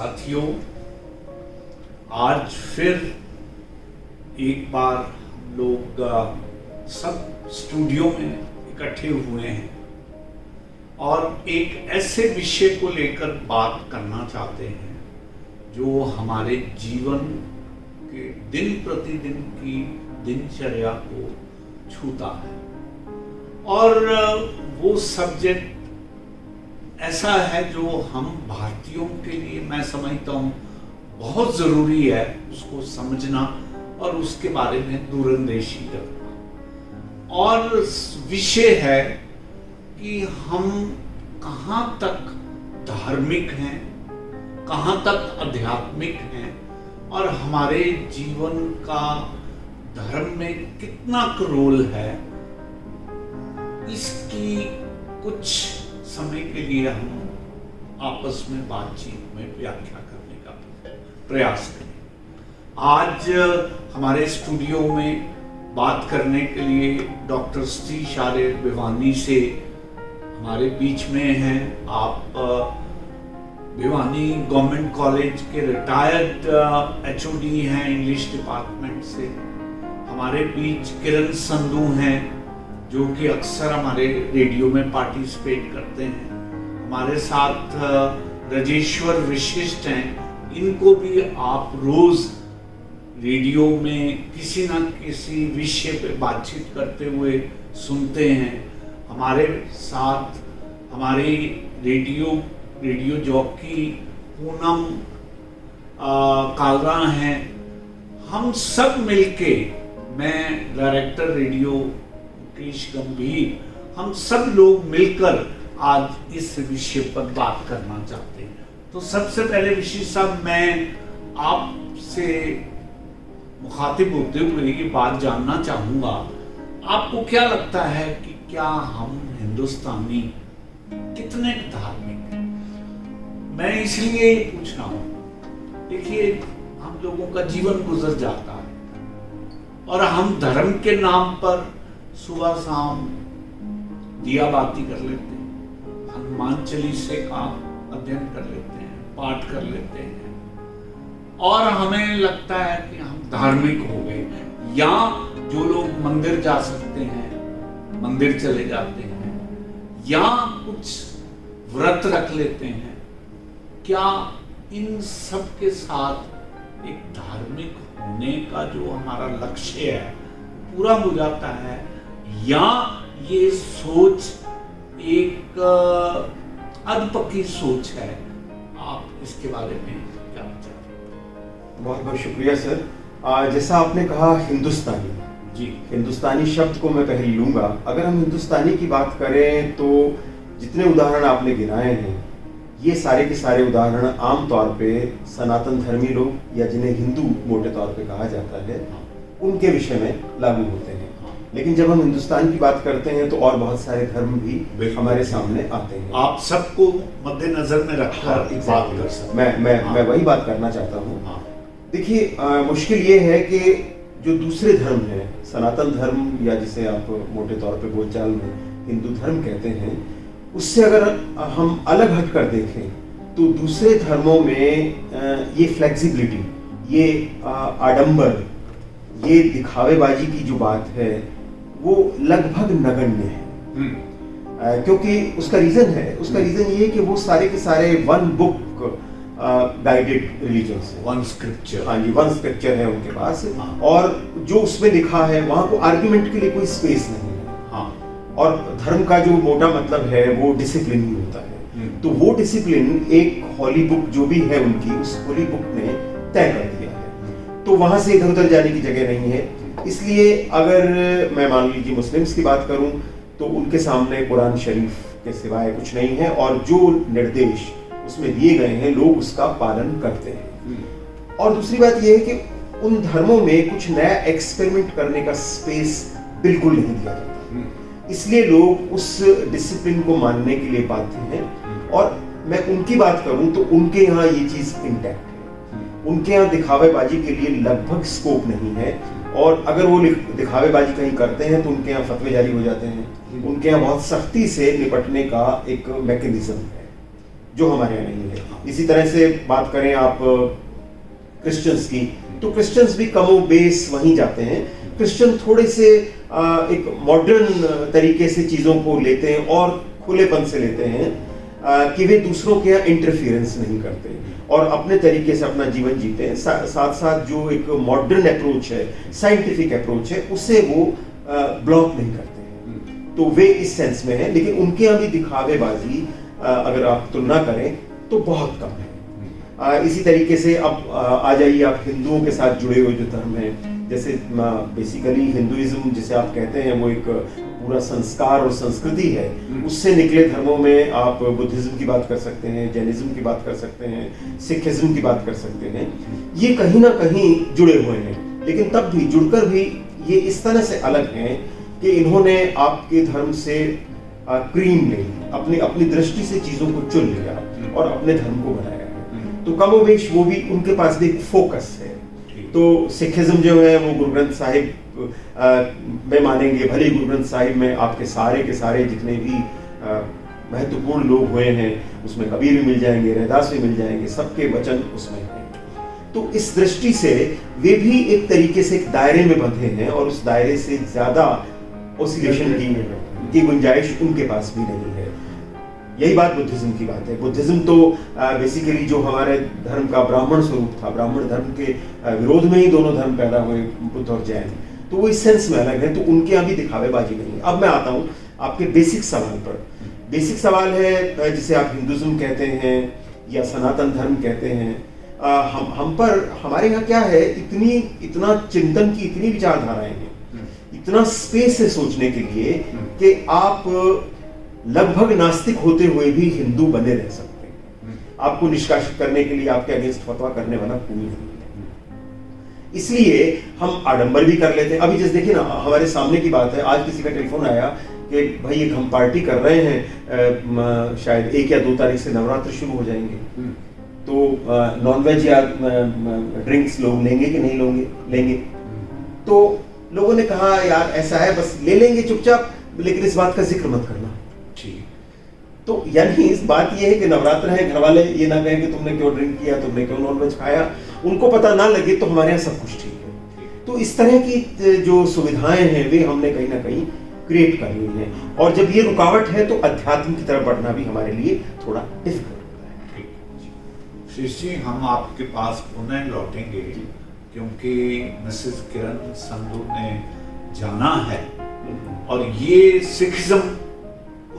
साथियों, आज फिर एक बार लोग सब स्टूडियो में इकट्ठे हुए हैं और एक ऐसे विषय को लेकर बात करना चाहते हैं जो हमारे जीवन के दिन प्रतिदिन की दिनचर्या को छूता है। और वो सब्जेक्ट ऐसा है जो हम भारतीयों के लिए, मैं समझता हूँ, बहुत ज़रूरी है उसको समझना और उसके बारे में दूरंदेशी करना। और विषय है कि हम कहाँ तक धार्मिक हैं, कहाँ तक आध्यात्मिक हैं और हमारे जीवन का धर्म में कितना रोल है। इसकी कुछ समय के लिए हम आपस में बातचीत में व्याख्या करने का प्रयास करें। आज हमारे स्टूडियो में बात करने के लिए डॉक्टर श्री शालिर भिवानी से हमारे बीच में हैं। आप भिवानी गवर्नमेंट कॉलेज के रिटायर्ड एचओडी हैं इंग्लिश डिपार्टमेंट से। हमारे बीच किरण संधू हैं जो कि अक्सर हमारे रेडियो में पार्टिसिपेट करते हैं। हमारे साथ राजेश्वर विशिष्ट हैं, इनको भी आप रोज रेडियो में किसी न किसी विषय पे बातचीत करते हुए सुनते हैं। हमारे साथ हमारी रेडियो जॉकी पूनम कालरा हैं। हम सब मिलके, मैं डायरेक्टर रेडियो मुकेश गंभीर, हम सब लोग मिलकर आज इस विषय पर बात करना चाहते हैं। तो सबसे पहले विशेष साहब, मैं आपसे मुखातिब होते हुए ये बात जानना चाहूंगा, आपको क्या लगता है कि क्या हम हिंदुस्तानी कितने धार्मिक हैं? मैं इसलिए पूछ रहा हूं, देखिए हम लोगों का जीवन गुजर जाता है और हम धर्म के नाम पर सुबह शाम दिया बाती कर लेते हैं, हनुमान चालीसे का अध्ययन कर लेते हैं, पाठ कर लेते हैं और हमें लगता है कि हम धार्मिक हो गए। या जो लोग मंदिर जा सकते हैं मंदिर चले जाते हैं या कुछ व्रत रख लेते हैं। क्या इन सब के साथ एक धार्मिक होने का जो हमारा लक्ष्य है पूरा हो जाता है, या ये सोच एक अधपकी सोच है? आप इसके बारे में क्या विचार? बहुत बहुत शुक्रिया सर। जैसा आपने कहा हिंदुस्तानी, जी, हिंदुस्तानी शब्द को मैं पहले लूंगा। अगर हम हिंदुस्तानी की बात करें तो जितने उदाहरण आपने गिनाए हैं, ये सारे के सारे उदाहरण आम तौर पे सनातन धर्मी लोग या जिन्हें हिंदू मोटे तौर पे कहा जाता है, उनके विषय में लागू होते हैं। लेकिन जब हम हिंदुस्तान की बात करते हैं तो और बहुत सारे धर्म भी हमारे सामने आते हैं। आप सबको मद्देनजर में रखकर बात कर सकते हैं। मैं वही बात करना चाहता हूँ। देखिए, मुश्किल ये है कि जो दूसरे धर्म हैं, सनातन धर्म या जिसे आप मोटे तौर पे बोलचाल में हिंदू धर्म कहते हैं, उससे अगर हम अलग हटकर देखें तो दूसरे धर्मों में ये फ्लेक्सिबिलिटी, ये आडंबर, ये दिखावेबाजी की जो बात है वो लगभग नगण्य है। क्योंकि उसका रीजन ये है कि वो सारे के सारे वन बुक गाइडेड रिलीजन्स है, वन स्क्रिप्चर। हाँ जी, वन स्क्रिप्चर है उनके पास। और जो उसमें लिखा है वहां को आर्ग्यूमेंट के लिए कोई स्पेस नहीं है। हाँ। और धर्म का जो मोटा मतलब है वो डिसिप्लिन ही होता है। तो वो डिसिप्लिन एक हॉली बुक जो भी है उनकी, उस हॉली बुक ने तय कर दिया है। तो वहां से इधर उधर जाने की जगह नहीं है। इसलिए अगर मैं मान लीजिए मुस्लिम्स की बात करूं तो उनके सामने कुरान शरीफ के सिवाय कुछ नहीं है और जो निर्देश उसमें दिए गए हैं लोग उसका पालन करते हैं। और दूसरी बात यह है कि उन धर्मों में कुछ नया एक्सपेरिमेंट करने का स्पेस बिल्कुल नहीं दिया जाता। इसलिए लोग उस डिसिप्लिन को मानने के लिए बाध्य हैं। और मैं उनकी बात करूं तो उनके यहाँ ये चीज इंटैक्ट है। उनके यहाँ दिखावेबाजी के लिए लगभग स्कोप नहीं है। और अगर वो दिखावेबाजी कहीं करते हैं तो उनके यहाँ फतवे जारी हो जाते हैं। उनके यहाँ बहुत सख्ती से निपटने का एक मैकेनिज्म है। जो हमारे यहाँ नहीं है। इसी तरह से बात करें आप क्रिश्चियंस की, तो क्रिश्चियंस भी कमो बेस वहीं जाते हैं। क्रिश्चियन थोड़े से एक मॉडर्न तरीके से चीज़ों को लेते हैं और खुलेपन से लेते हैं कि वे दूसरों के यहाँ इंटरफियरेंस नहीं करते और अपने तरीके से अपना जीवन जीते हैं। साथ साथ जो एक मॉडर्न अप्रोच है, साइंटिफिक अप्रोच है, उससे वो ब्लॉक नहीं करते हैं। तो वे इस सेंस में है, लेकिन उनके यहाँ भी दिखावेबाजी अगर आप तुलना करें तो बहुत कम है। इसी तरीके से अब आ जाइए आप हिंदुओं के साथ जुड़े हुए जो धर्म हैं, जैसे बेसिकली हिंदुइज्म जिसे आप कहते हैं वो एक पूरा संस्कार और संस्कृति है। उससे निकले धर्मों में आप बुद्धिज्म की बात कर सकते हैं, जैनिज्म की बात कर सकते हैं, सिखिज्म की बात कर सकते हैं। ये कहीं ना कहीं जुड़े हुए हैं, लेकिन तब भी जुड़कर भी ये इस तरह से अलग हैं कि इन्होंने आपके धर्म से क्रीम ले, अपनी दृष्टि से चीजों को चुन लिया और अपने धर्म को बनाया है। तो कमोवेश वो भी, उनके पास भी एक फोकस है। तो सिखिज्म जो है वो गुरु ग्रंथ साहिब में मानेंगे, भले ही गुरु ग्रंथ साहिब में आपके सारे के सारे जितने भी महत्वपूर्ण लोग हुए हैं उसमें कबीर भी मिल जाएंगे, रैदास भी मिल जाएंगे, सबके वचन उसमें हैं। तो इस दृष्टि से वे भी एक तरीके से एक दायरे में बंधे हैं और उस दायरे से ज्यादा ऑसिलेशन की गुंजाइश उनके पास भी नहीं है। यही बात बुद्धिज्म की बात है। बुद्धिज्म तो बेसिकली जो हमारे धर्म का ब्राह्मण स्वरूप था, ब्राह्मण धर्म के विरोध में ही दोनों धर्म पैदा हुए, बुद्ध और जैन, तो वो इस सेंस में अलग है। तो उनके यहाँ भी दिखावेबाजी नहीं है। अब मैं आता हूँ आपके बेसिक सवाल पर। बेसिक सवाल है जिसे आप हिंदुज्म कहते हैं या सनातन धर्म कहते हैं। हम पर हमारे यहाँ क्या है, इतना चिंतन की इतनी विचारधाराएं हैं, इतना स्पेस है सोचने के लिए कि आप लगभग नास्तिक होते हुए भी हिंदू बने रह सकते हैं। आपको निष्कासित करने के लिए आपके अगेंस्ट फतवा करने वाला कोई नहीं है। इसलिए हम आडंबर भी कर लेते हैं। अभी जैसे देखिए ना, हमारे सामने की बात है, आज किसी का टेलीफोन आया कि भाई एक हम पार्टी कर रहे हैं, शायद 1 या 2 तारीख से नवरात्र शुरू हो जाएंगे, तो नॉनवेज या ड्रिंक्स लोग लेंगे कि नहीं लेंगे। तो लोगों ने कहा यार ऐसा है, बस ले लेंगे चुपचाप, लेकिन इस बात का जिक्र मत करना। तो यानी इस बात ये है कि नवरात्र है, घर वाले ये ना कहें कि तुमने क्यों ड्रिंक किया, तुमने क्यों नॉनवेज खाया, उनको पता ना लगे तो हमारे यहाँ सब कुछ ठीक है। तो इस तरह की जो सुविधाएं हैं वे हमने कहीं ना कहीं क्रिएट कर ली हैं, और जब ये रुकावट है तो अध्यात्म की तरफ बढ़ना भी हमारे लिए थोड़ा डिफिकल्ट होता है। शीश जी, हम आपके पास पुनः लौटेंगे क्योंकि मिसेस किरण संधू ने जाना है और ये सिखिज्म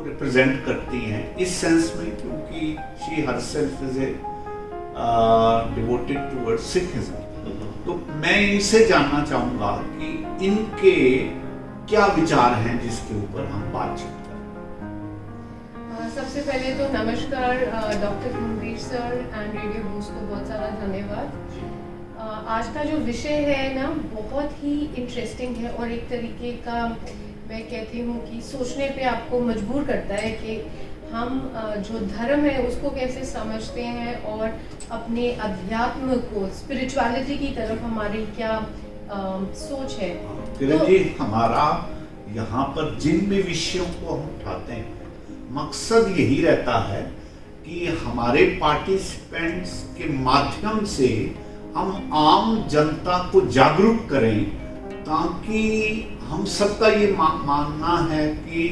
रिप्रेजेंट करती हैं इस सेंस में, क्योंकि she herself is devoted towards Sikhism. तो मैं इनसे जानना चाहूंगा कि इनके क्या विचार हैं जिसके ऊपर हम बातचीत करें। सबसे पहले तो नमस्कार डॉक्टर गंभीर सर एंड रेडियो बूस्ट को बहुत सारा धन्यवाद। आज का जो विषय है ना बहुत ही इंटरेस्टिंग है और एक तरीके का मैं कहती हूँ कि सोचने पे आपको मजबूर करता है कि हम जो धर्म है उसको कैसे समझते हैं और अपने अध्यात्म को, स्पिरिचुअलिटी की तरफ हमारी क्या सोच है। किरण जी, हमारा यहाँ पर जिन भी विषयों को हम उठाते हैं मकसद यही रहता है कि हमारे पार्टिसिपेंट्स के माध्यम से हम आम जनता को जागरूक करें, ताकि हम सबका ये मानना है कि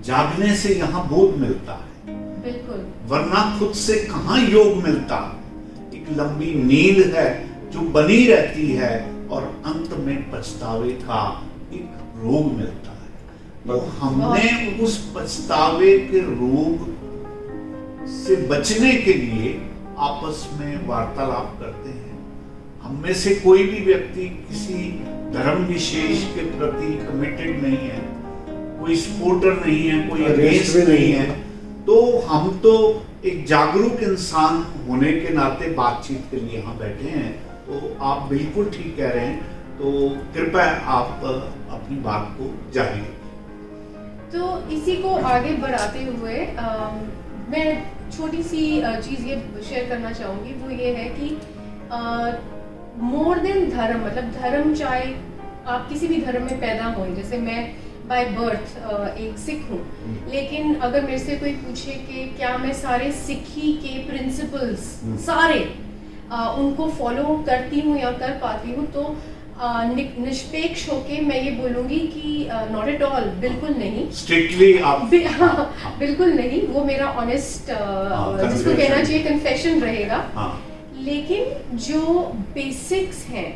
जागने से यहाँ बोध मिलता है। बिल्कुल, वरना खुद से कहाँ योग मिलता। एक लंबी नींद है जो बनी रहती है और अंत में पछतावे का एक रोग मिलता है। तो हमने उस पछतावे के रोग से बचने के लिए आपस में वार्तालाप करते हैं। हम में से कोई भी व्यक्ति किसी धर्म विशेष के प्रति कमिटेड नहीं है, कोई सपोर्टर नहीं है, कोई अगेंस्ट नहीं है। तो हम तो एक जागरूक इंसान होने के नाते बातचीत के लिए यहाँ बैठे हैं। तो आप बिल्कुल ठीक कह रहे हैं, तो कृपया आप अपनी बात को जारी रखें। तो इसी को आगे बढ़ाते हुए मैं छोटी सी चीज़ ये शेयर करना चाहूँगी, वो ये है कि मोर देन धर्म, मतलब धर्म चाहे आप किसी भी धर्म में पैदा हो, जैसे मैं बाय बर्थ एक सिख हूँ, लेकिन अगर मेरे से कोई पूछे कि क्या मैं सारे सिखी के प्रिंसिपल्स सारे उनको फॉलो करती हूँ या कर पाती हूँ, तो निष्पेक्ष होके मैं ये बोलूँगी कि नॉट एट ऑल, बिल्कुल नहीं। स्ट्रिक्टली आप बिल्कुल नहीं, वो मेरा ऑनेस्ट जिसको कहना चाहिए कन्फेशन रहेगा। लेकिन जो बेसिक्स हैं,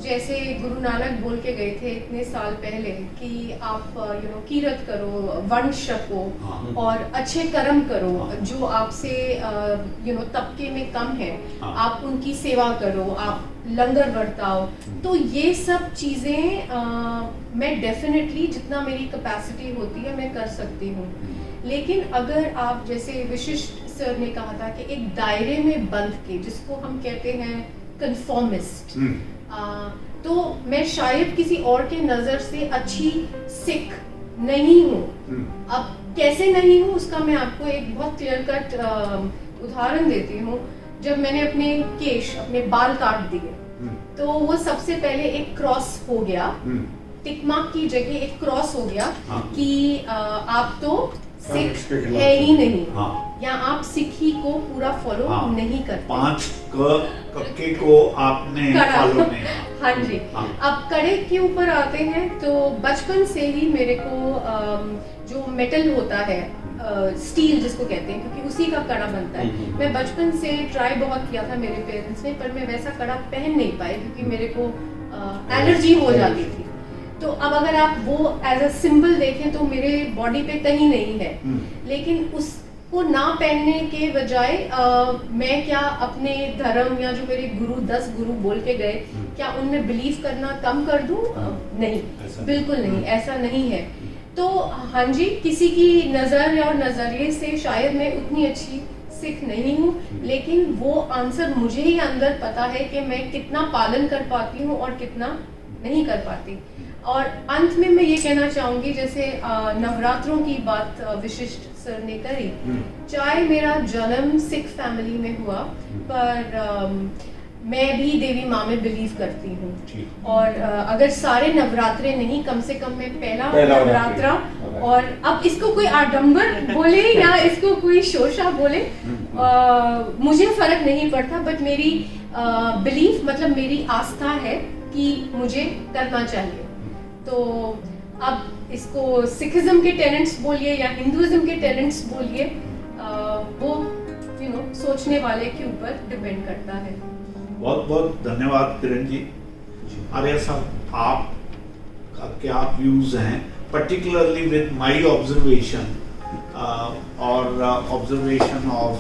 जैसे गुरु नानक बोल के गए थे इतने साल पहले कि आप कीरत करो, वंश रखो और अच्छे कर्म करो, जो आपसे तबके में कम है आप उनकी सेवा करो, आप लंगर बरताओ। तो ये सब चीज़ें मैं डेफिनेटली जितना मेरी कैपेसिटी होती है मैं कर सकती हूँ। लेकिन अगर आप जैसे विशिष्ट सर ने कहा था कि एक दायरे में बंध के, जिसको हम कहते हैं कंफॉर्मिस्ट, तो मैं शायद किसी और के नज़र से अच्छी सिख नहीं हूँ। अब कैसे नहीं हूँ उसका मैं आपको एक बहुत क्लियर कट उदाहरण देती हूँ। जब मैंने अपने बाल काट दिए, तो वो सबसे पहले एक क्रॉस हो गया, टिक मार्क की जगह एक क्रॉस हो गया कि आप तो सिख है ही नहीं, या आप सिखी को पूरा फॉलो नहीं करते। 5 कक्के को आपने फॉलो नहीं। हाँ जी। अब कड़े के ऊपर आते हैं, तो बचपन से ही मेरे को जो मेटल होता है, स्टील जिसको कहते हैं, क्योंकि उसी का कड़ा बनता है, मैं बचपन से ट्राई बहुत किया था मेरे पेरेंट्स ने, पर मैं वैसा कड़ा पहन नहीं पाई क्योंकि मेरे को एलर्जी हो जाती थी। तो अब अगर आप वो एज अ सिंबल देखें तो मेरे बॉडी पे कहीं नहीं है, लेकिन उसको ना पहनने के बजाय मैं क्या अपने धर्म या जो मेरे 10 गुरु बोल के गए, क्या उनमें बिलीव करना कम कर दूं? नहीं, बिल्कुल नहीं, ऐसा नहीं है। तो हाँ जी, किसी की नज़र और नज़रिए से शायद मैं उतनी अच्छी सिख नहीं हूँ, लेकिन वो आंसर मुझे ही अंदर पता है कि मैं कितना पालन कर पाती हूँ और कितना नहीं कर पाती। और अंत में मैं ये कहना चाहूँगी, जैसे नवरात्रों की बात विशिष्ट सर ने करी, चाहे मेरा जन्म सिख फैमिली में हुआ, पर मैं भी देवी माँ में बिलीव करती हूँ, और अगर सारे नवरात्रे नहीं, कम से कम मैं पहला नवरात्रा, और अब इसको कोई आडंबर बोले या इसको कोई शोशा बोले, मुझे फर्क नहीं पड़ता, बट मेरी बिलीफ मतलब मेरी आस्था है कि मुझे करना चाहिए। तो अब इसको सिखिज्म के टेनेंट्स बोलिए या हिंदुइज्म के टेनेंट्स बोलिए, वो सोचने वाले के ऊपर डिपेंड करता है। बहुत बहुत धन्यवाद किरण जी। आर्या साहब, आप का क्या व्यूज हैं, पर्टिकुलरली विद माय ऑब्जर्वेशन और observation of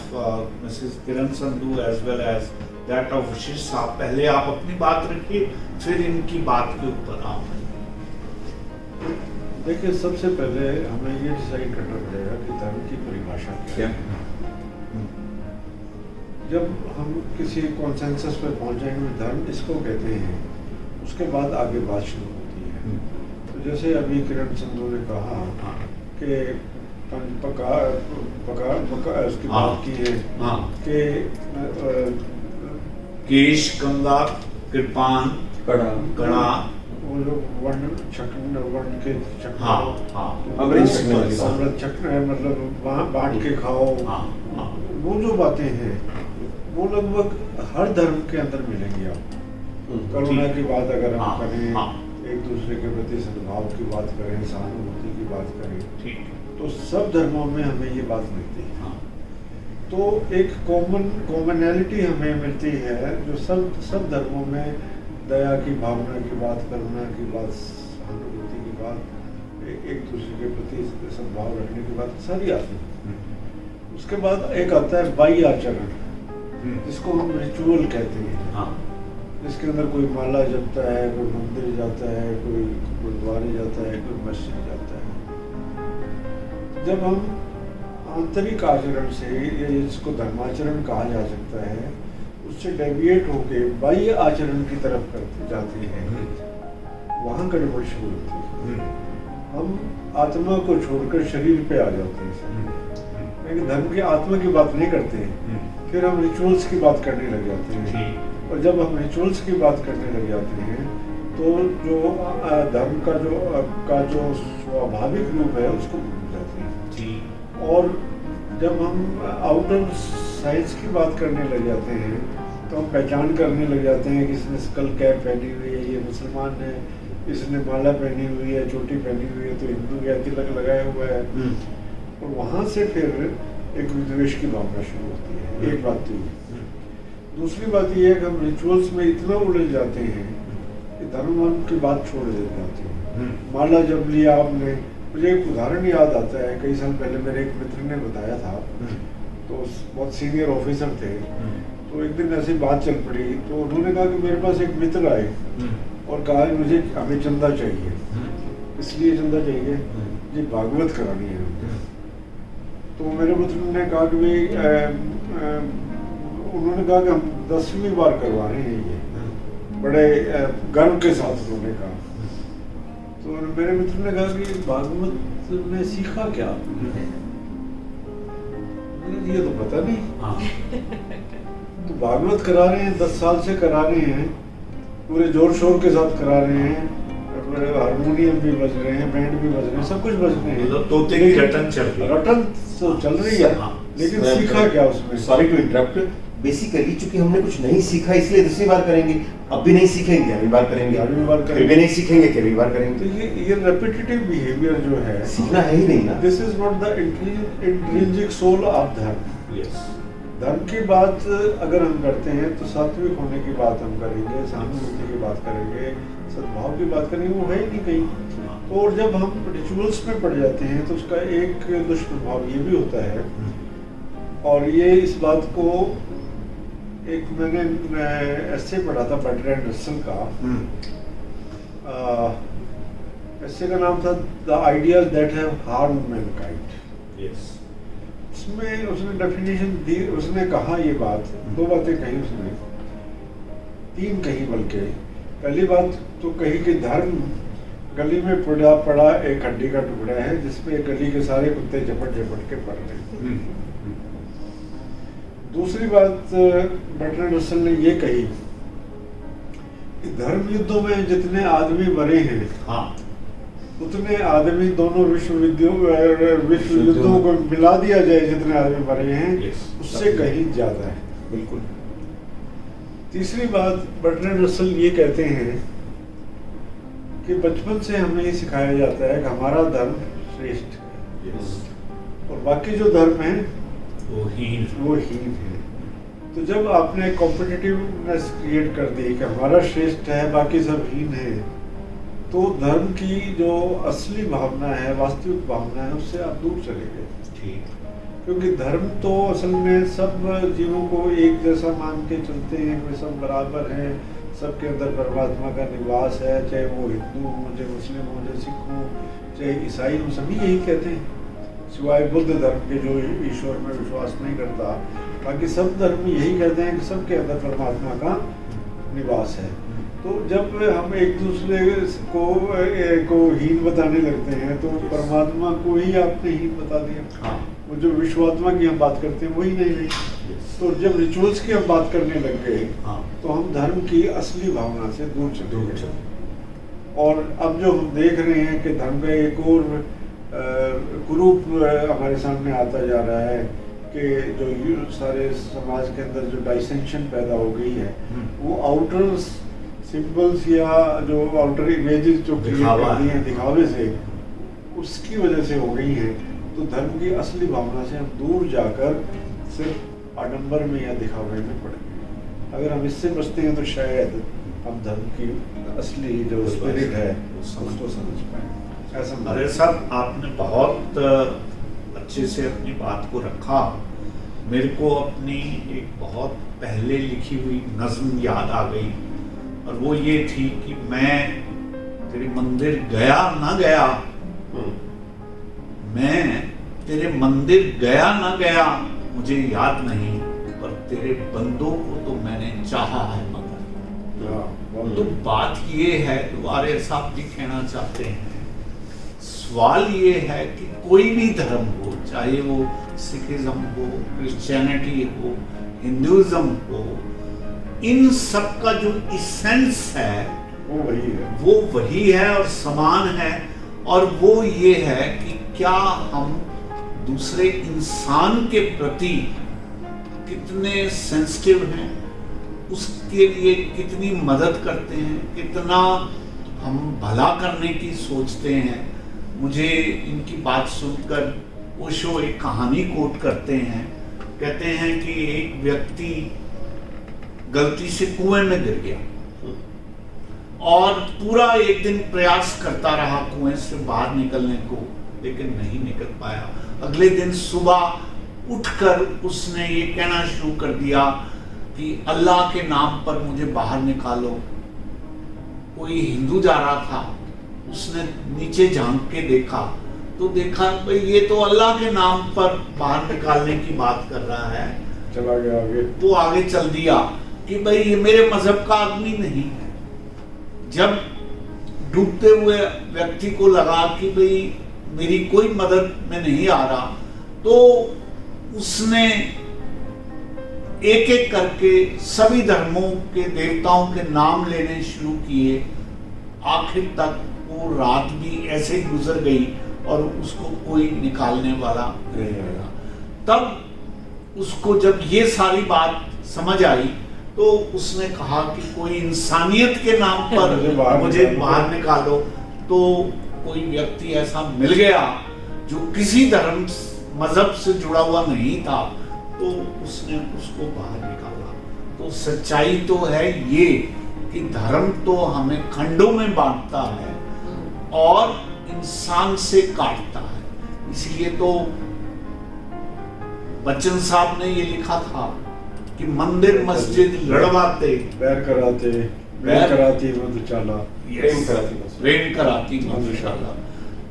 Mrs Kiran Sandhu as well as that of Vashishtha साहब। पहले आप अपनी बात रखिए, फिर इनकी बात के ऊपर आप। देखिए, सबसे पहले हमें ये डिसाइड करना पड़ेगा कि धर्म की परिभाषा क्या है। जब हम किसी कॉन्सेंसस पे पहुंच जाएंगे धर्म इसको कहते हैं, उसके बाद आगे बात शुरू होती है। तो जैसे अभी किरण संधू ने कहा कि उसकी बात की है कि केश, कंघा, कृपान, कड़ा, वो लोग वर्ण के अमृत चक्र है, मतलब बांट के खाओ, वो जो बातें हैं वो लगभग हर धर्म के अंदर मिलेंगी। आप करुणा की बात अगर हम करें, एक दूसरे के प्रति सद्भाव की बात करें, सहानुभूति की बात करें, तो सब धर्मों में हमें ये बात मिलती है। तो एक कॉमनैलिटी हमें मिलती है जो सब धर्मों में, दया की भावना की बात, करुणा की बात, सहानुभूति की बात, एक दूसरे के प्रति सद्भाव रखने की बात सारी आती है। उसके बाद एक आता है बाह्य आचरण, जिसको हम रिचुअल कहते हैं, जिसके अंदर कोई माला जपता है, कोई मंदिर जाता है, कोई गुरुद्वारे जाता है, कोई मस्जिद जाता है। जब हम आंतरिक आचरण से, जिसको धर्माचरण कहा जा सकता है, उससे डेविएट होके बाह्य आचरण की तरफ करते जाते हैं, वहाँ गड़बड़ शुरू होती है। हम आत्मा को छोड़कर शरीर पे आ जाते हैं, लेकिन धर्म की आत्मा की बात नहीं करते हैं। फिर हम रिचुअल्स की बात करने लग जाते हैं, और जब हम रिचुअल्स की बात करने लग जाते हैं तो जो धर्म का जो स्वाभाविक रूप है उसको भूल जाते हैं। जी। और जब हम आउटर साइज की बात करने लग जाते हैं तो हम पहचान करने लग जाते हैं कि इसने स्कल कैप पहनी हुई है, ये मुसलमान है, इसने माला पहनी हुई है, चोटी पहनी हुई है, तो हिंदू या तिलक लगाया हुआ है। और वहाँ से फिर एक विद्वेष की भावना शुरू होती है। एक बात तो ये। दूसरी बात ये है कि हम रिचुअल्स में इतना उलझ जाते हैं कि धर्म की बात छोड़ देते जाते हैं। माला जब लिया आपने, मुझे एक उदाहरण याद आता है, कई साल पहले मेरे एक मित्र ने बताया था, तो बहुत सीनियर ऑफिसर थे, तो एक दिन ऐसी बात चल पड़ी, तो उन्होंने कहा कि मेरे पास एक मित्र आए और कहा मुझे हमें चंदा चाहिए, इसलिए चंदा चाहिए जी भागवत करानी है। तो मेरे मित्र ने कहा कि उन्होंने कहा कि हम 10वीं बार करवा रहे हैं ये, बड़े गर्व के साथ उन्होंने कहा। तो मेरे मित्र ने कहा कि भागवत में सीखा क्या? ये तो पता नहीं। तो भागवत करा रहे हैं, 10 साल से करा रहे हैं, पूरे जोर शोर के साथ करा रहे हैं, हारमोनियम भी बज रहे हैं, बैंड भी बज रहे हैं, सब कुछ बज रहे हैं, तोते की रटन चल रही है। रटन तो चल रही है, लेकिन सीखा क्या उसमें? सॉरी टू इंटरप्ट, बेसिकली चूंकि हमने कुछ नहीं सीखा इसलिए 10वीं बार करेंगे, अब भी नहीं सीखेंगे 11वीं बार करेंगे, 11वीं बार फिर भी नहीं सीखेंगे 11वीं बार तो करेंगे। ये रेपिटेटिव बिहेवियर जो है, सीखना है ही नहीं ना। This is not the intrinsic soul of dharma. Yes. धर्म की बात अगर हम करते हैं तो सात्विक होने की बात हम करेंगे, सहानुभूति की बात करेंगे, सद्भाव की बात करेंगे, वो है ही नहीं कहीं। और जब हम रिचुअल्स में पड़ जाते हैं तो उसका एक दुष्प्रभाव ये भी होता है, और ये इस बात को एक मैंने ऐसे पढ़ा था बर्ट्रैंड रसल का, ऐसे का नाम था the ideas that have harmed Mankind. Yes. उसमें उसने डेफिनेशन दी, उसने कहा ये बात, 2 बातें कही उसने, 3 कही बल्कि। पहली बात तो कही कि धर्म गली में पड़ा एक हड्डी का टुकड़ा है जिसपे गली के सारे कुत्ते झपट झपट के पड़ रहे हैं। दूसरी बात बर्ट्रैंड रसल ने ये कही कि धर्म युद्धों में जितने आदमी मरे हैं, हाँ, उतने आदमी दोनों विश्व युद्धों को मिला दिया जाए, जितने आदमी मरे हैं उससे कहीं ज्यादा है। बिल्कुल। तीसरी बात बर्ट्रैंड रसल ये कहते हैं कि बचपन से हमें ये सिखाया जाता है कि हमारा धर्म श्रेष्ठ है। यस। और बाकी जो धर्म है वो हीन है। तो जब आपने कॉम्पिटिटिवनेस क्रिएट कर दी कि हमारा श्रेष्ठ है बाकी सब हीन है, तो धर्म की जो असली भावना है, वास्तविक भावना है, उससे आप दूर चले गए। ठीक। क्योंकि धर्म तो असल में सब जीवों को एक जैसा मान के चलते हैं, वे सब बराबर हैं, सबके अंदर परमात्मा का निवास है, चाहे वो हिंदू हो, चाहे मुस्लिम हो, चाहे सिख हो, चाहे ईसाई हो, सभी यही कहते हैं, सिवाय बुद्ध धर्म के जो ईश्वर में विश्वास नहीं करता। बाकी सब धर्म यही कहते हैं कि सबके अंदर परमात्मा का निवास है। तो जब हम एक दूसरे को हीन बताने लगते हैं तो परमात्मा को ही आपने हीन बता दिया। हाँ। वो जो विश्वात्मा की हम बात करते हैं वही नहीं रही। तो जब रिचुअल्स की हम बात करने लग गए, हाँ, तो हम धर्म की असली भावना से दूर चले गए। और अब जो हम देख रहे हैं कि धर्म का एक और ग्रुप हमारे सामने आता जा रहा है कि जो सारे समाज के अंदर जो डाइसेंशन पैदा हो गई है, वो आउटर सिंबल्स या जो आउटर इमेजेस जो क्रिएट करती हैं दिखावे से, उसकी वजह से हो गई है। तो धर्म की असली भावना से हम दूर जाकर सिर्फ आडंबर में या दिखावे में पड़ गए। अगर हम इससे बचते हैं तो शायद हम धर्म की असली जो स्पिरिट है उसको समझ पाए। ऐसा अरे साहब, आपने बहुत अच्छे से अपनी बात को रखा। मेरे को अपनी एक बहुत पहले लिखी हुई नज्म याद आ गई, और वो ये थी कि मैं तेरे मंदिर गया ना गया, मैं तेरे मंदिर गया ना गया मुझे याद नहीं, पर तेरे बंदों को तो मैंने चाहा है मगर। तो बात ये है, आर्य साहब जी कहना चाहते हैं, सवाल ये है कि कोई भी धर्म हो, चाहे वो सिखिज्म हो, क्रिश्चियनिटी हो, हिंदुइज्म हो, इन सब का जो इसेंस है वो वही है। वो वही है और समान है, और वो ये है कि क्या हम दूसरे इंसान के प्रति कितने सेंसिटिव हैं, उसके लिए कितनी मदद करते हैं, कितना हम भला करने की सोचते हैं। मुझे इनकी बात सुनकर ओशो एक कहानी कोट करते हैं, कहते हैं कि एक व्यक्ति गलती से कुएं में गिर गया और पूरा एक दिन प्रयास करता रहा कुएं से बाहर निकलने को, लेकिन नहीं निकल पाया। अगले दिन सुबह उठकर उसने ये कहना शुरू कर दिया कि अल्लाह के नाम पर मुझे बाहर निकालो। कोई हिंदू जा रहा था, उसने नीचे झांक के देखा तो देखा भाई ये तो अल्लाह के नाम पर बाहर निकालने की बात कर रहा है। चला गया आगे, वो आगे चल दिया कि भाई ये मेरे मजहब का आदमी नहीं है। जब डूबते हुए व्यक्ति को लगा कि भाई मेरी कोई मदद में नहीं आ रहा, तो उसने एक एक करके सभी धर्मों के देवताओं के नाम लेने शुरू किए। आखिर तक वो रात भी ऐसे ही गुजर गई और उसको कोई निकालने वाला नहीं रहा। तब उसको जब ये सारी बात समझ आई तो उसने कहा कि कोई इंसानियत के नाम पर मुझे बाहर निकालो। तो कोई व्यक्ति ऐसा मिल गया जो किसी धर्म मजहब से जुड़ा हुआ नहीं था, तो उसने उसको बाहर निकाला। तो सच्चाई तो है ये कि धर्म तो हमें खंडों में बांटता है और इंसान से काटता है। इसलिए तो बच्चन साहब ने ये लिखा था कि मंदिर मस्जिद लड़वाते बैर कराती मधुशाला, प्रेम कराती मधुशाला।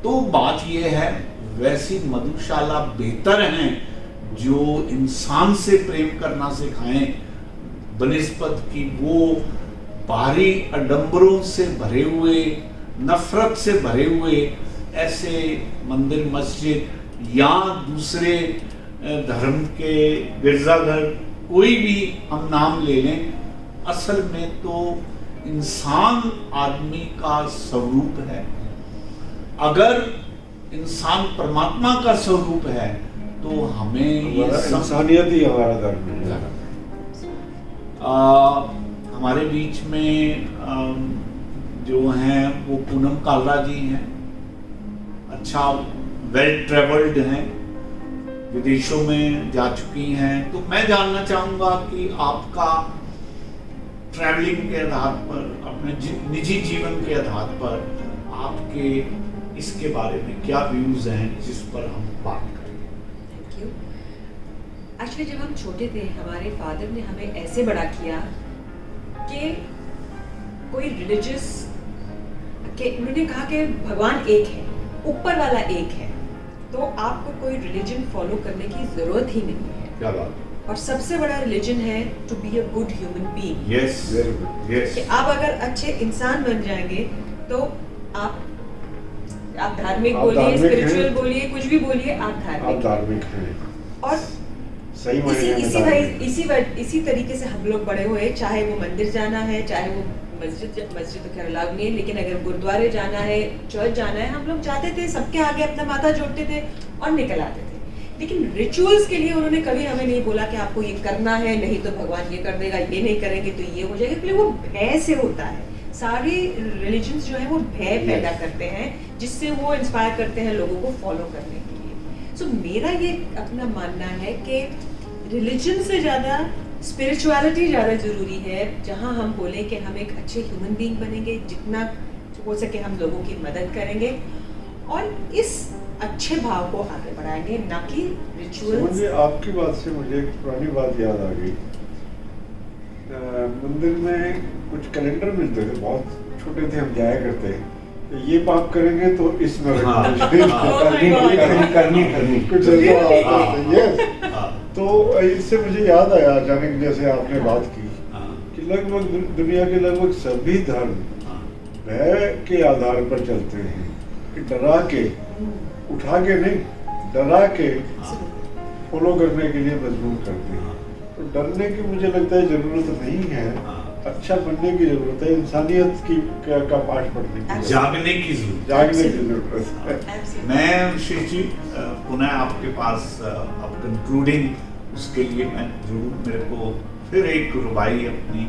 तो बात ये है, वैसी मधुशाला बेहतर है जो इंसान से प्रेम करना सिखाएं बनिस्बत की वो बाहरी आडंबरों से भरे हुए, नफरत से भरे हुए ऐसे मंदिर मस्जिद या दूसरे धर्म के गिरजाघर, कोई भी हम नाम ले लें, असल में तो इंसान आदमी का स्वरूप है। अगर इंसान परमात्मा का स्वरूप है तो हमें ये इंसानियत ही हमारा धर्म है। हमारे बीच में जो हैं वो पूनम कालरा जी हैं, अच्छा वेल ट्रेवल्ड हैं, विदेशों में जा चुकी हैं। तो मैं जानना चाहूँगा कि आपका ट्रैवलिंग के आधार पर, अपने निजी जीवन के आधार पर आपके इसके बारे में क्या व्यूज़ हैं जिस पर हम बात करेंगे। Thank you. एक्चुअली जब हम छोटे थे हमारे फादर ने हमें ऐसे बड़ा किया कि कोई रिलीजियस के उन्होंने कहा कि भगवान एक है, ऊपर वाला एक है, तो आपको कोई रिलीजन फॉलो करने की जरूरत ही नहीं है। क्या बात। और सबसे बड़ा रिलीजन है to be a good human being. Yes, very good. Yes, कि आप अगर अच्छे इंसान बन जाएंगे तो आप धार्मिक बोलिए, स्पिरिचुअल बोलिए, कुछ भी बोलिए, आप धार्मिक हैं। और सही इसी तरीके से हम लोग बड़े हुए, चाहे वो मंदिर जाना है, चाहे वो मस्जिद तो खैर अलाउड नहीं है, लेकिन अगर गुरुद्वारे जाना है, चर्च जाना है, हम लोग जाते थे, सबके आगे अपना माथा जोड़ते थे और निकल आते थे। लेकिन रिचुअल्स के लिए उन्होंने कभी हमें नहीं बोला कि आपको ये करना है, नहीं तो भगवान ये कर देगा, ये नहीं करेंगे तो ये हो जाएगा, क्योंकि वो भय से होता है। सारे रिलीजन्स जो है वो भय पैदा करते हैं, जिससे वो इंस्पायर करते हैं लोगों को फॉलो करने के लिए। सो मेरा ये अपना मानना है कि रिलीजन से ज़्यादा स्पिरिचुअलिटी ज़्यादा ज़रूरी है, जहाँ हम बोलें कि हम एक अच्छे ह्यूमन बीइंग बनेंगे, जितना हो सके हम लोगों की मदद करेंगे और इस अच्छे भाव को आगे बढ़ाएंगे, ना कि रिचुअल्स। मुझे आपकी बात से मुझे एक पुरानी बात याद आ गई। मंदिर में कुछ कैलेंडर मिलते थे, बहुत छोटे थे, हम जाया करते, ये पाप करेंगे तो इसमें करनी कुछ ऐसा। तो इससे मुझे याद आया अचानक, जैसे आपने बात की कि लगभग दुनिया के लगभग सभी धर्म भय के आधार पर चलते हैं, कि डरा के, उठा के नहीं, डरा के फॉलो करने के लिए मजबूर करते हैं। तो डरने की मुझे लगता है जरूरत नहीं है, अच्छा बनने की जरूरत है, इंसानियत की का पाठ पढ़ने की, जागने की जरूरत जागने की जरूरत है। Absolutely. मैं शीश जी पुनः आपके पास अब कंक्लूडिंग उसके लिए मैं जरूर, मेरे को फिर एक रुबाई अपनी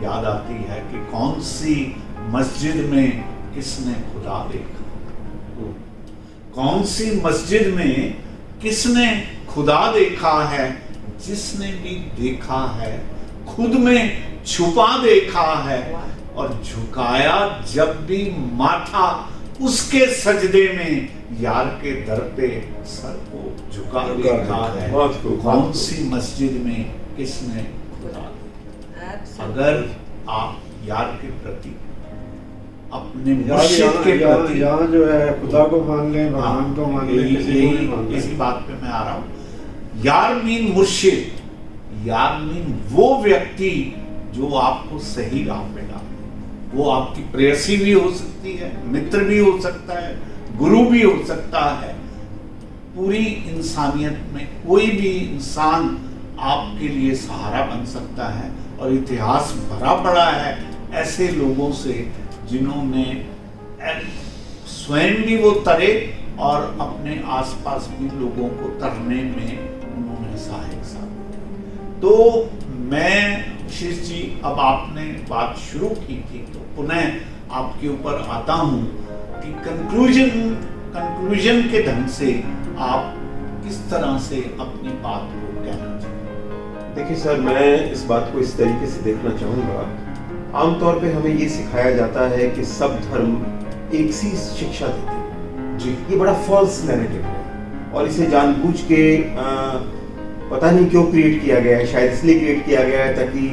याद आती है कि कौन सी मस्जिद में किसने खुदा देखा, कौन सी मस्जिद में किसने खुदा देखा है, जिसने भी देखा है खुद में छुपा देखा है, और झुकाया जब भी माथा उसके सजदे में, यार के दर पे सर को झुका देखा है, कौन सी मस्जिद में किसने खुदा देखा। Absolutely. अगर आप यार के प्रति, अपने मुर्शिद के प्रति, यहाँ जो है खुदा को मान ले, भगवान को मान ले, किसी को भी मान ले। इसी बात पे मैं आ रहा हूँ। यार मीन मुर्शिद, यार मीन वो व्यक्ति जो आपको सही राह पे डाले। वो आपकी प्रेयसी भी हो सकती है, मित्र भी हो सकता है, गुरु भी हो सकता है। पूरी इंसानियत में कोई भी इंसान आपके लिए सहारा बन सकता है, और इतिहास भरा पड़ा है ऐसे लोगों से जिन्होंने स्वयं भी वो तरे और अपने आसपास भी लोगों को तरने में उन्होंने सहायक साबित किया। तो मैं शीश जी, अब आपने बात शुरू की थी तो पुनः आपके ऊपर आता हूं कि कंक्लूजन के ढंग से आप किस तरह से अपनी बात को कहना चाहिए। देखिए सर, मैं इस बात को इस तरीके से देखना चाहूँगा। आमतौर पे हमें ये सिखाया जाता है कि सब धर्म एक सी शिक्षा देते हैं जी। ये बड़ा फॉल्स नैरेटिव है, और इसे जानबूझ के पता नहीं क्यों क्रिएट किया गया है। शायद इसलिए क्रिएट किया गया है ताकि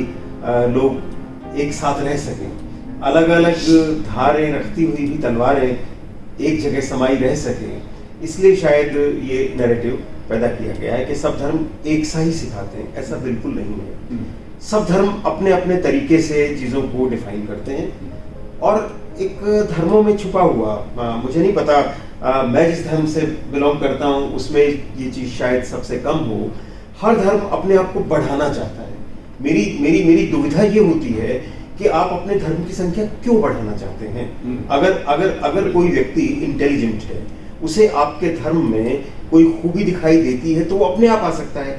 लोग एक साथ रह सकें। अलग अलग धारें रखती हुई भी तलवारें एक जगह समाई रह सकें, इसलिए शायद ये नैरेटिव पैदा किया गया है कि सब धर्म एक सा ही सिखाते हैं। ऐसा बिल्कुल नहीं है। सब धर्म अपने अपने तरीके से चीज़ों को डिफाइन करते हैं, और एक धर्मों में छुपा हुआ, मुझे नहीं पता, मैं जिस धर्म से बिलोंग करता हूँ उसमें ये चीज़ शायद सबसे कम हो। हर धर्म अपने आप को बढ़ाना चाहता है। मेरी दुविधा ये होती है कि आप अपने धर्म की संख्या क्यों बढ़ाना चाहते हैं। अगर कोई व्यक्ति इंटेलिजेंट है, उसे आपके धर्म में कोई खूबी दिखाई देती है तो वो अपने आप आ सकता है।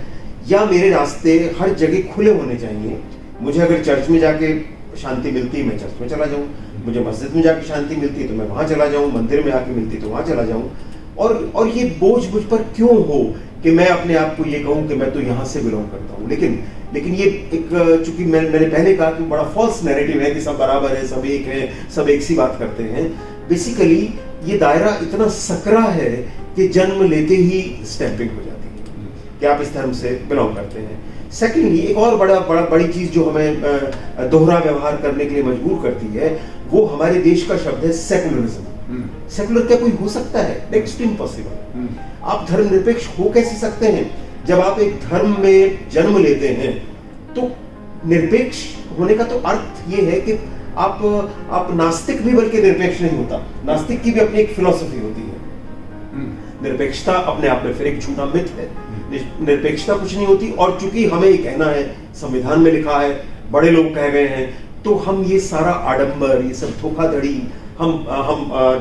या मेरे रास्ते हर जगह खुले होने चाहिए। मुझे अगर चर्च में जाके शांति मिलती है मैं चर्च में चला जाऊं, मुझे मस्जिद में जाके शांति मिलती है तो मैं वहां चला जाऊं, मंदिर में आके मिलती है तो वहां चला जाऊं। और ये बोझ मुझ पर क्यों हो कि मैं अपने आप को ये कहूं कि मैं तो यहाँ से बिलोंग करता हूँ। लेकिन ये एक, चूंकि मैंने पहले कहा कि बड़ा फॉल्स नैरेटिव है कि सब बराबर है, सब एक है, सब एक सी बात करते हैं। बेसिकली ये दायरा इतना सकरा है कि जन्म लेते ही स्टैंपिंग हो जाती है कि आप इस धर्म से बिलोंग करते हैं। सेकेंडली एक और बड़ी चीज जो हमें दोहरा व्यवहार करने के लिए मजबूर करती है, वो हमारे देश का शब्द है सेकुलरिज्म। सेकुलर क्या कोई हो सकता है? Next to impossible. आप धर्मनिरपेक्ष हो कैसे सकते हैं? जब आप एक धर्म में जन्म लेते हैं तो निरपेक्ष होने का तो अर्थ ये है कि आप नास्तिक भी बल्कि निरपेक्ष नहीं होता। नास्तिक की भी अपनी एक फिलॉसफी होती है। निरपेक्षता अपने आप में फिर एक झूठा मिथ है। निरपेक्षता कुछ नहीं होती, और चूंकि हमें ये कहना है, संविधान में लिखा है, बड़े लोग कह गए हैं, तो हम ये सारा आडंबर, ये सब धोखाधड़ी, हम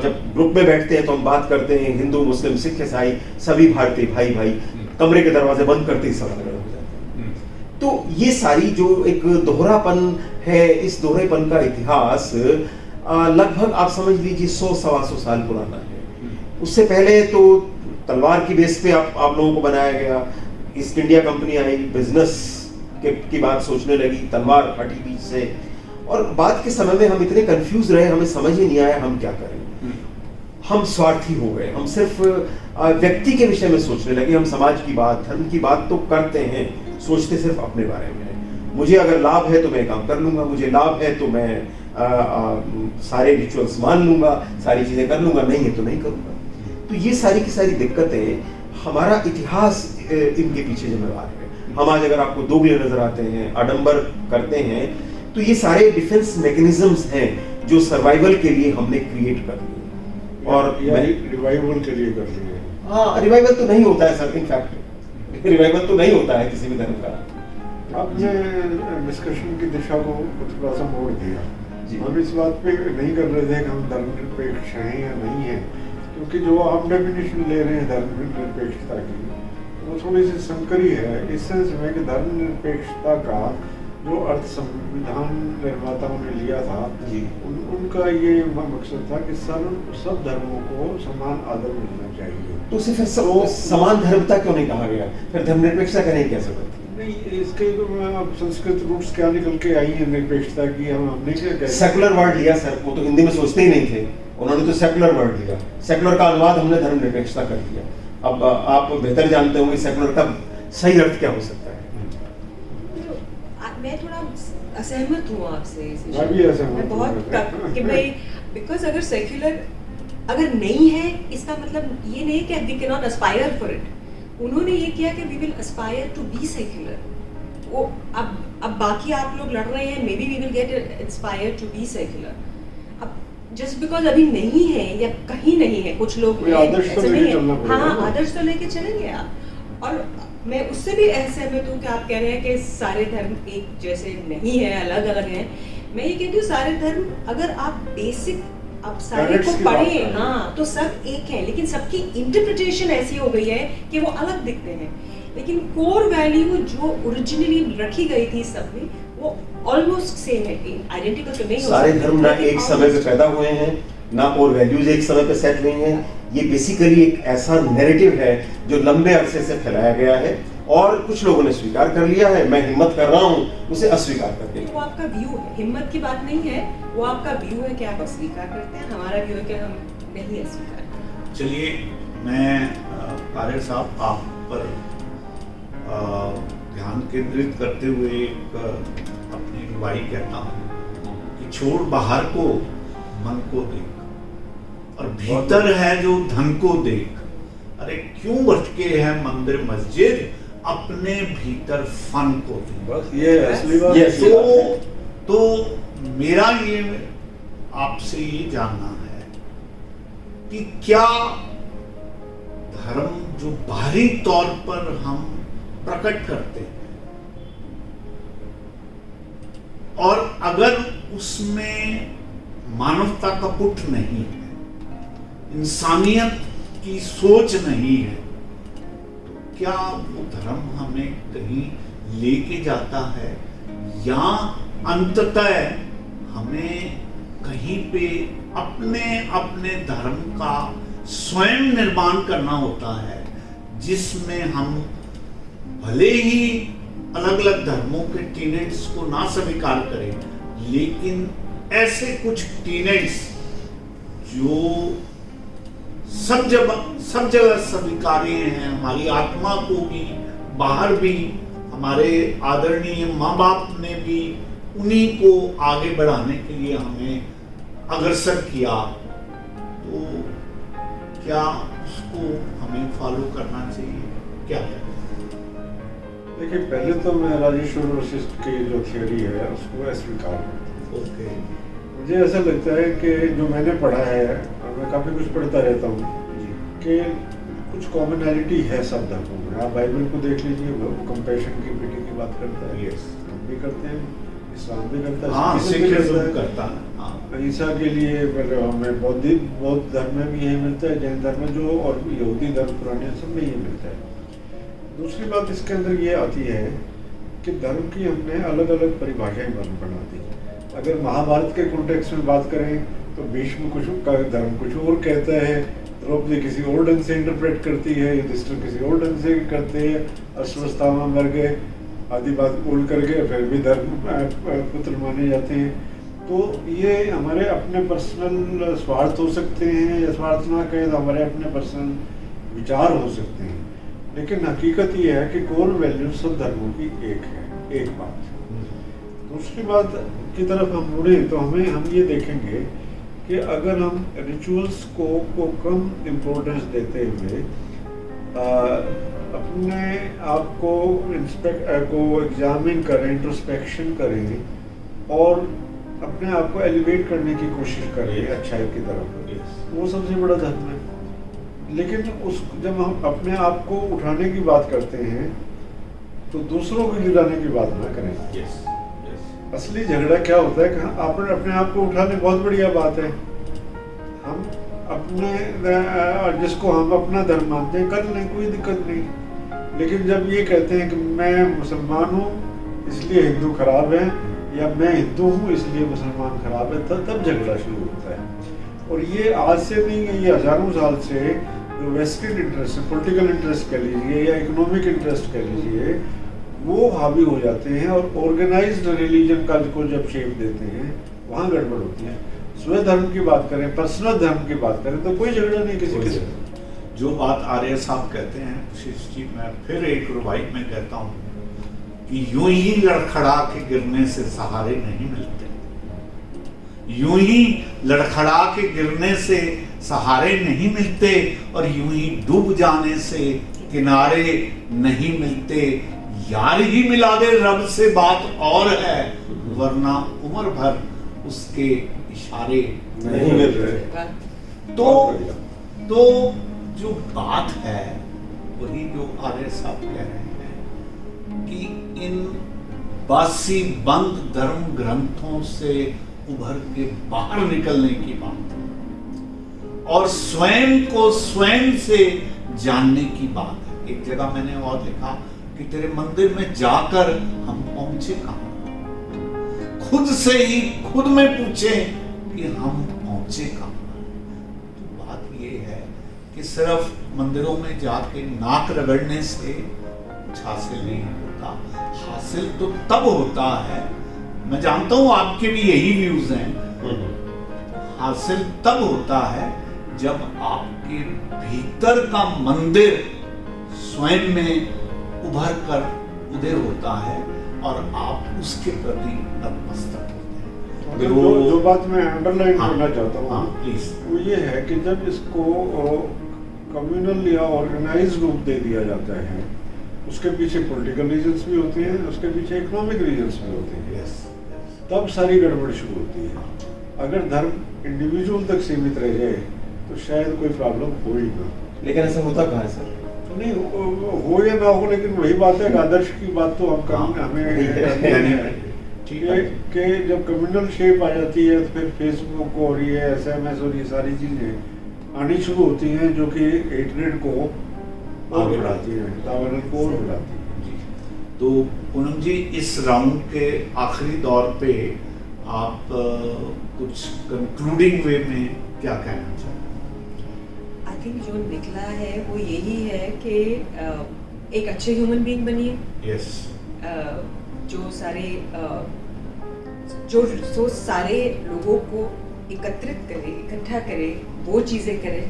जब ग्रुप में बैठते हैं तो हम बात करते हैं हिंदू मुस्लिम सिख ईसाई सभी भारतीय भाई भाई, कमरे के दरवाजे बंद करते ही सब अलग अलग हो जाते हैं। तो ये सारी जो एक दोहरापन है, इस दोहरेपन का इतिहास लगभग आप समझ लीजिए 100-125 साल पुराना है। उससे पहले तो तलवार की बेस पे आप लोगों को बनाया गया। ईस्ट इंडिया कंपनी आई, बिजनेस की बात सोचने लगी, तलवार हटी बीच से, और बाद के समय में हम इतने कंफ्यूज रहे, हमें समझ ही नहीं आया हम क्या करें। हम स्वार्थी हो गए, हम सिर्फ व्यक्ति के विषय में सोचने लगे। हम समाज की बात, धर्म की बात तो करते हैं, सोचते सिर्फ अपने बारे में है। मुझे अगर लाभ है तो मैं काम कर लूंगा, मुझे लाभ है तो मैं सारे रिचुअल्स मान लूंगा, सारी चीजें कर लूंगा, नहीं है तो नहीं करूंगा। तो ये सारी की सारी दिक्कतें, हमारा इतिहास इनके पीछे जिम्मेवार है। हम आज अगर आपको दोगले नजर आते हैं, आडंबर करते हैं, तो ये सारे डिफेंस मैकेनिज्म्स हैं जो सर्वाइवल के लिए हमने क्रिएट कर दिए, और रिवाइवल के लिए कर लिए। हाँ, रिवाइवल तो नहीं होता है सर। इनफैक्ट रिवाइवल तो नहीं होता है किसी भी धर्म का। आपने डिस्कशन की दिशा को थोड़ा सा मोड़ दिया। जी। हम इस बात पे नहीं कर रहे थे कि हम धर्मनिरपेक्ष हैं या नहीं हैं, क्योंकि जो आप डेफिनेशन ले रहे हैं धर्मनिरपेक्षता की, वो थोड़ी सी संकरी है इस सेंस में कि धर्मनिरपेक्षता का जो अर्थ संविधान निर्माताओं ने लिया था, जी। उनका ये मकसद था कि सब धर्मों को समान आदर मिलना चाहिए। तो उसे फिर समान धर्मता क्यों नहीं कहा गया, फिर धर्मनिरपेक्षता का नहीं कह सकते? नहीं, इसके अब संस्कृत रूट्स क्या निकल के आई है निरपेक्षता की, हमने क्या कहते सेकुलर वर्ड लिया सर, वो तो हिंदी में सोचते ही नहीं थे, उन्होंने तो सेकुलर वर्ड लिया, सेकुलर का अनुवाद हमने धर्मनिरपेक्षता कर दिया। अब आप बेहतर जानते होंगे सेकुलर का सही अर्थ क्या हो सकता है। मैं थोड़ा असहमत हूँ आपसे इस मैं भी विषय असहमत में, हूँ। बहुत कि भाई बिकॉज अगर सेक्युलर अगर नहीं है इसका मतलब ये नहीं कि we can not aspire for it. उन्होंने ये किया कि we will aspire to be secular. वो अब बाकी आप लोग लड़ रहे हैं, maybe we will get inspired to be secular. अब जस्ट बिकॉज अभी नहीं है या कहीं नहीं है, कुछ लोग कोई आदर्श तो लेके चलना पड़ेगा। हाँ, आदर्श तो लेके चलेंगे आप। और मैं उससे भी असहमत हूँ कि आप कह रहे हैं कि सारे धर्म एक जैसे नहीं है, अलग अलग हैं। मैं ये कहती हूँ सारे धर्म अगर आप बेसिक आप सारे Candidates को की बात पढ़े, करें। हाँ, तो सब एक है, लेकिन सबकी इंटरप्रिटेशन ऐसी हो गई है कि वो अलग दिखते हैं। लेकिन कोर वैल्यू जो ओरिजिनली रखी गई थी सब में, वो ऑलमोस्ट सेम है। आइडेंटिकल तो नहीं हो सारे सकते, धर्म ना लेकिन एक समय पे almost- पैदा हुए हैं, ना कोर वैल्यूज एक समय पे सेट हुई हैं। ये बेसिकली एक ऐसा नैरेटिव है जो लंबे अरसे से फैलाया गया है और कुछ लोगों ने स्वीकार कर लिया है। मैं हिम्मत कर रहा हूँ उसे अस्वीकार कर दें। वो आपका व्यू है, हिम्मत की बात नहीं है, वो आपका व्यू है कि आप अस्वीकार करते हैं। हमारा व्यू है कि हम नहीं अस्वीकार करते। चलिए, मैं तारिर साहब आप पर ध्यान केंद्रित करते हुए एक अपनी रुबाई कहता हूँ कि छोड़ बाहर को मन को देख, और भीतर है जो धन को देख। अरे क्यों भटके हैं मंदिर मस्जिद, अपने भीतर फन को देख। बस ये असली बात ये है। असली बात है। तो मेरा ये आपसे ये जानना है कि क्या धर्म जो बाहरी तौर पर हम प्रकट करते हैं, और अगर उसमें मानवता का पुट नहीं है, इंसानियत की सोच नहीं है, तो क्या वो धर्म हमें कहीं लेके जाता है, या अंततः हमें कहीं पे अपने अपने धर्म का स्वयं निर्माण करना होता है, जिसमें हम भले ही अलग अलग धर्मों के टीनेट्स को ना स्वीकार करें, लेकिन ऐसे कुछ टीनेट्स जो सब जगह स्वीकार्य हैं, हमारी आत्मा को भी बाहर भी, हमारे आदरणीय माँ बाप ने भी उन्हीं को आगे बढ़ाने के लिए हमें अग्रसर किया, तो क्या उसको हमें फॉलो करना चाहिए? क्या है? देखिए, पहले तो मैं राजेश्वर वशिष्ठ की जो थियोरी है उसको अस्वीकार करता हूँ। ओके। मुझे ऐसा लगता है कि जो मैंने पढ़ा है, और मैं काफ़ी कुछ पढ़ता रहता हूँ, कि कुछ कॉमनैलिटी है सब धर्मों में। आप बाइबल को देख लीजिए, वो कंपैशन की पिटी की बात करता है। Yes. हम भी करते हैं, इस्लाम भी करता है, हाँ, सिखिज्म भी सिखिज्म करता है। करता है। हाँ। ईसा के लिए मतलब हमें बौद्ध धर्म में भी यही मिलता है, जैन धर्म में जो, और यहूदी धर्म पुराने सब में यही मिलता है। दूसरी बात इसके अंदर ये आती है कि धर्म की हमने अलग अलग परिभाषाएं बना दी। अगर महाभारत के कॉन्टेक्स्ट में बात करें तो भीष्म कुछ का धर्म कुछ और कहता है, द्रौपदी किसी और ढंग से इंटरप्रेट करती है, युधिष्ठिर किसी और ढंग से करते हैं, अश्वत्थामा मर गए आदि बात बोल करके फिर भी धर्म पुत्र माने जाते हैं। तो ये हमारे अपने पर्सनल स्वार्थ हो सकते हैं, या स्वार्थ ना कहें तो हमारे अपने पर्सनल विचार हो सकते हैं, लेकिन हकीकत ये है कि कोर वैल्यू सब धर्मों की एक है। एक बात। दूसरी बात की तरफ हम मुड़े तो हम ये देखेंगे कि अगर हम रिचुअल्स को कम इम्पोर्टेंस देते हुए अपने आप को एग्जामिन करें, इंट्रोस्पेक्शन करें, और अपने आप को एलिवेट करने की कोशिश करें अच्छाई की तरफ, वो सबसे बड़ा धर्म है। लेकिन जब हम अपने आप को उठाने की बात करते हैं तो दूसरों को गिराने की बात ना करें। यस असली झगड़ा क्या होता है कि आपने अपने आप को उठाने, बहुत बढ़िया बात है, हम अपने जिसको हम अपना धर्म मानते हैं कर लें, कोई दिक्कत नहीं। लेकिन जब ये कहते हैं कि मैं मुसलमान हूँ इसलिए हिंदू खराब है, या मैं हिंदू हूँ इसलिए मुसलमान खराब है, तब झगड़ा शुरू होता है। और ये आज से नहीं है, ये हजारों साल से जो वेस्टेड इंटरेस्ट है, पॉलिटिकल इंटरेस्ट कह लीजिए या इकोनॉमिक इंटरेस्ट कह लीजिए, वो हावी हो जाते हैं और ऑर्गेनाइज्ड रिलीजन का को जब शेप देते हैं वहाँ गड़बड़ होती है। स्व धर्म की बात करें, पर्सनल धर्म की बात करें तो कोई झगड़ा नहीं किसी के साथ। जो बात आर्य साहब कहते हैं आशीष जी, मैं फिर एक रुबाई में कहता हूँ कि यूं ही लड़खड़ा के गिरने से सहारे नहीं मिलते, यूं ही लड़खड़ा के गिरने से सहारे नहीं मिलते, और यूं ही डूब जाने से किनारे नहीं मिलते। यार ही मिला दे रब से बात और है, वरना उम्र भर उसके इशारे नहीं मिल रहे। तो जो बात है वही जो आर्य साहब कह रहे हैं कि इन बासी बंद धर्म ग्रंथों से उभर के बाहर निकलने की बात और स्वयं को स्वयं से जानने की बात है। एक जगह मैंने और लिखा कि तेरे मंदिर में जाकर हम पहुंचे कहां, खुद से ही खुद में पूछे कि हम पहुंचे कहां। तो बात ये है कि सिर्फ मंदिरों में जाके नाक रगड़ने से कुछ हासिल नहीं होता। हासिल तो तब होता है, मैं जानता हूं आपके भी यही व्यूज हैं, हासिल तब होता है जब आपके भीतर का मंदिर स्वयं में उभर कर उदय होता है और आप उसके प्रति नतमस्तक होते हैं। जो बात मैं अंडरलाइन करना चाहता हूँ प्लीज, वो ये है कि जब इसको कम्युनल या ऑर्गेनाइज रूप दे दिया जाता है, उसके पीछे पॉलिटिकल रीजंस भी होते हैं, उसके पीछे इकोनॉमिक रीजंस भी होते हैं, तब सारी गड़बड़ शुरू होती है। अगर धर्म इंडिविजुअल तक सीमित रह जाए तो शायद कोई प्रॉब्लम हो ही ना। लेकिन ऐसा होता कहाँ है सर? नहीं हो या ना हो, लेकिन वही बात है, आदर्श की बात तो हम करेंगे, हमें ठीक है कि जब कम्युनल शेप आ जाती है तो फिर फेसबुक और ये SMS और ये सारी चीजें आनी शुरू होती हैं जो कि हेट्रेड को और बढ़ाती हैं, वातावरण को और बढ़ाती हैं। तो पूनम जी, इस राउंड के आखिरी दौर पे आप कुछ कंक्लूडिंग वे में क्या कहना चाहते हैं? आई थिंक जो निकला है वो यही है कि एक अच्छे ह्यूमन बीइंग बनिए। यस। जो सारे लोगों को एकत्रित करे, इकट्ठा करे, वो चीज़ें करे,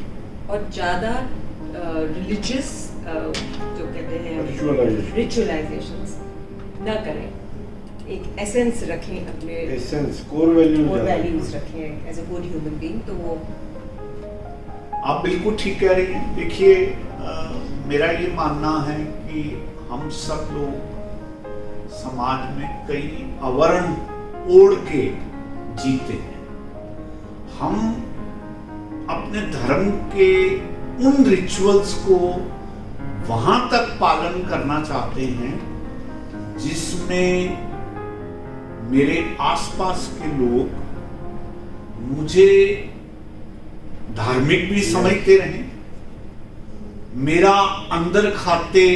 और ज़्यादा रिलीजियस जो कहते हैं रिचुअलाइजेशंस न करें। एक एसेंस रखें, अपने एसेंस, कोर वैल्यूज रखें as a good human being. तो वो आप बिल्कुल ठीक कह रही हैं। देखिए, मेरा ये मानना है कि हम सब लोग समाज में कई आवरण ओढ़ के जीते हैं। हम अपने धर्म के उन रिचुअल्स को वहां तक पालन करना चाहते हैं जिसमें मेरे आसपास के लोग मुझे धार्मिक भी समझते रहें, मेरा अंदर खाते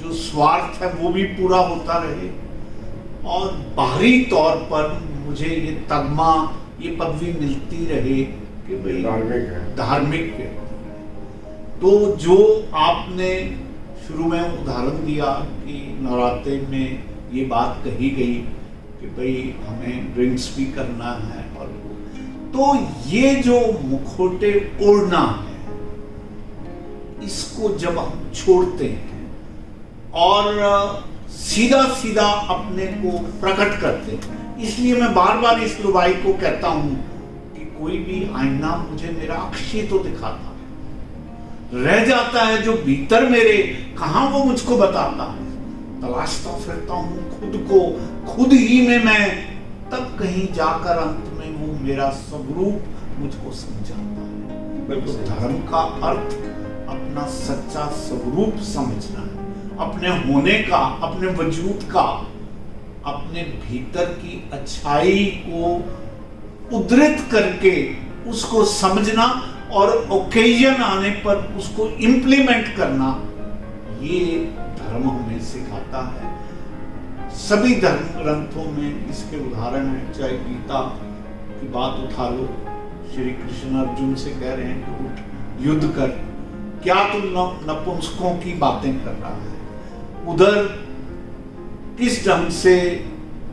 जो स्वार्थ है वो भी पूरा होता रहे, और बाहरी तौर पर मुझे ये तगमा, ये पदवी मिलती रहे कि भाई धार्मिक है। तो जो आपने शुरू में उदाहरण दिया कि नवरात्रे में ये बात कही गई कि भाई हमें ड्रिंक्स भी करना है, और तो ये जो मुखौटे ओढ़ना है, इसको जब हम छोड़ते हैं और सीधा सीधा अपने को प्रकट करते हैं, इसलिए मैं बार बार इस रुबाई को कहता हूं कि कोई भी आईना मुझे मेरा अक्षय तो दिखाता है, रह जाता है जो भीतर मेरे, कहां वो मुझको बताता है। तलाशता फिरता हूं खुद को, खुद ही में मैं, तब कहीं जाकर अंत में वो मेरा स्वरूप मुझको समझाता है। बिल्कुल, धर्म का अर्थ अपना सच्चा स्वरूप समझना है, अपने होने का, अपने वजूद का, अपने भीतर की अच्छाई को उद्धृत करके उसको समझना और ओकेजन आने पर उसको इम्प्लीमेंट करना, ये धर्म हमें सिखाता है। सभी धर्म ग्रंथों में इसके उदाहरण हैं। चाहे गीता की बात उठा लो, श्री कृष्ण अर्जुन से कह रहे हैं कि उठ युद्ध कर, क्या तुम नपुंसकों की बातें कर रहा है। उधर किस ढंग से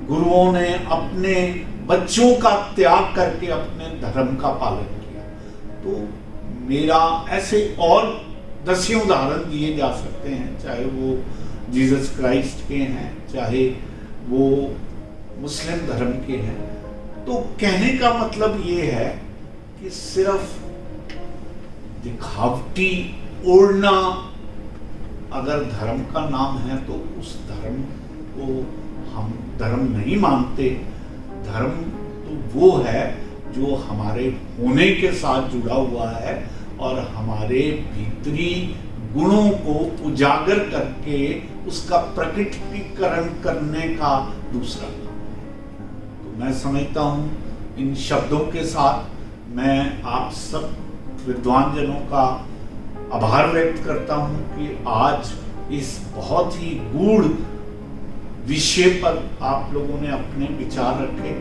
गुरुओं ने अपने बच्चों का त्याग करके अपने धर्म का पालन किया। तो मेरा ऐसे और दसियों उदाहरण दिए जा सकते हैं, चाहे वो जीसस क्राइस्ट के हैं, चाहे वो मुस्लिम धर्म के हैं। तो कहने का मतलब ये है कि सिर्फ दिखावटी ओढ़ना अगर धर्म का नाम है तो उस धर्म को हम धर्म नहीं मानते। धर्म तो वो है जो हमारे होने के साथ जुड़ा हुआ है और हमारे भीतरी गुणों को उजागर करके उसका प्रकटीकरण करने का दूसरा काम है। तो मैं समझता हूँ इन शब्दों के साथ मैं आप सब विद्वान जनों का आभार व्यक्त करता हूँ कि आज इस बहुत ही गूढ़ विषय पर आप लोगों ने अपने विचार रखे।